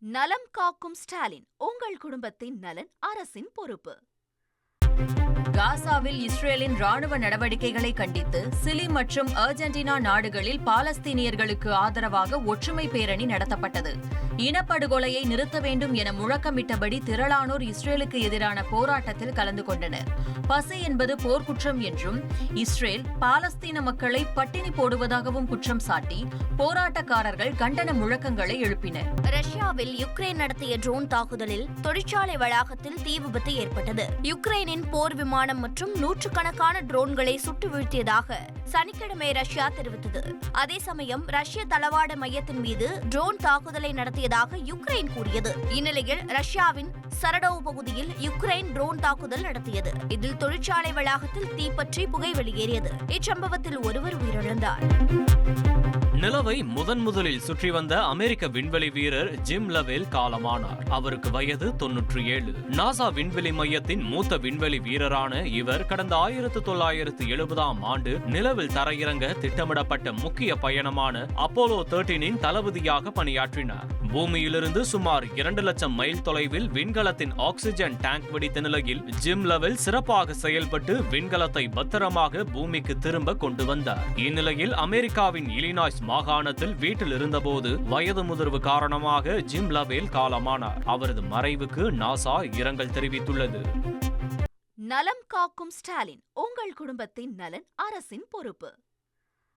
நலம் காக்கும் ஸ்டாலின், உங்கள் குடும்பத்தின் நலன் அரசின் பொறுப்பு. காசாவில் இஸ்ரேலின் ராணுவ நடவடிக்கைகளை கண்டித்து சிலி மற்றும் அர்ஜென்டினா நாடுகளில் பாலஸ்தீனியர்களுக்கு ஆதரவாக ஒற்றுமை பேரணி நடத்தப்பட்டது. இனப்படுகொலையை நிறுத்த வேண்டும் என முழக்கமிட்டபடி திரளானோர் இஸ்ரேலுக்கு எதிரான போராட்டத்தில் கலந்து கொண்டனர். பசி என்பது போர்க்குற்றம் என்றும் இஸ்ரேல் பாலஸ்தீன மக்களை பட்டினி போடுவதாகவும் குற்றம் சாட்டி போராட்டக்காரர்கள் கண்டன முழக்கங்களை எழுப்பினர். ரஷ்யாவில் யுக்ரைன் நடத்திய ட்ரோன் தாக்குதலில் தொழிற்சாலை வளாகத்தில் தீ விபத்து ஏற்பட்டது. யுக்ரைனின் போர் விமானம் மற்றும் நூற்றுக்கணக்கான ட்ரோன்களை சுட்டு வீழ்த்தியதாக சனிக்கிழமை ரஷ்யா தெரிவித்தது. அதே சமயம் ரஷ்ய தளவாட மையத்தின் மீது ட்ரோன் தாக்குதலை நடத்தியதாக யுக்ரைன் கூறியது. இந்நிலையில் ரஷ்யாவின் சரடோவ் பகுதியில் யுக்ரைன் ட்ரோன் தாக்குதல் நடத்தியது. இதில் தொழிற்சாலை வளாகத்தில் தீப்பற்றி புகை வெளியேறியது. இச்சம்பவத்தில் ஒருவர் உயிரிழந்தார். நிலவை முதலில் சுற்றி வந்த அமெரிக்க விண்வெளி வீரர் ஜிம் லவேல் காலமானார். அவருக்கு வயது 97. நாசா விண்வெளி மையத்தின் மூத்த விண்வெளி வீரரான இவர் கடந்த 1970ஆம் ஆண்டு நிலவில் தரையிறங்க திட்டமிடப்பட்ட முக்கிய பயணமான அப்போலோ 13இன் தளபதியாக பணியாற்றினார். பூமியிலிருந்து சுமார் 2 லட்சம் மைல் தொலைவில் விண்கலத்தின் ஆக்சிஜன் டேங்க் வெடித்த நிலையில் ஜிம் லவேல் சிறப்பாக செயல்பட்டு விண்கலத்தை பத்திரமாக பூமிக்கு திரும்ப கொண்டு வந்தார். இந்நிலையில் அமெரிக்காவின் இலினாய்ஸ் மாகாணத்தில் வீட்டில் இருந்தபோது வயது முதிர்வு காரணமாக ஜிம் லவேல் காலமானார். அவரது மறைவுக்கு நாசா இரங்கல் தெரிவித்துள்ளது. நலம் காக்கும் ஸ்டாலின், உங்கள் குடும்பத்தின் நலன் அரசின் பொறுப்பு.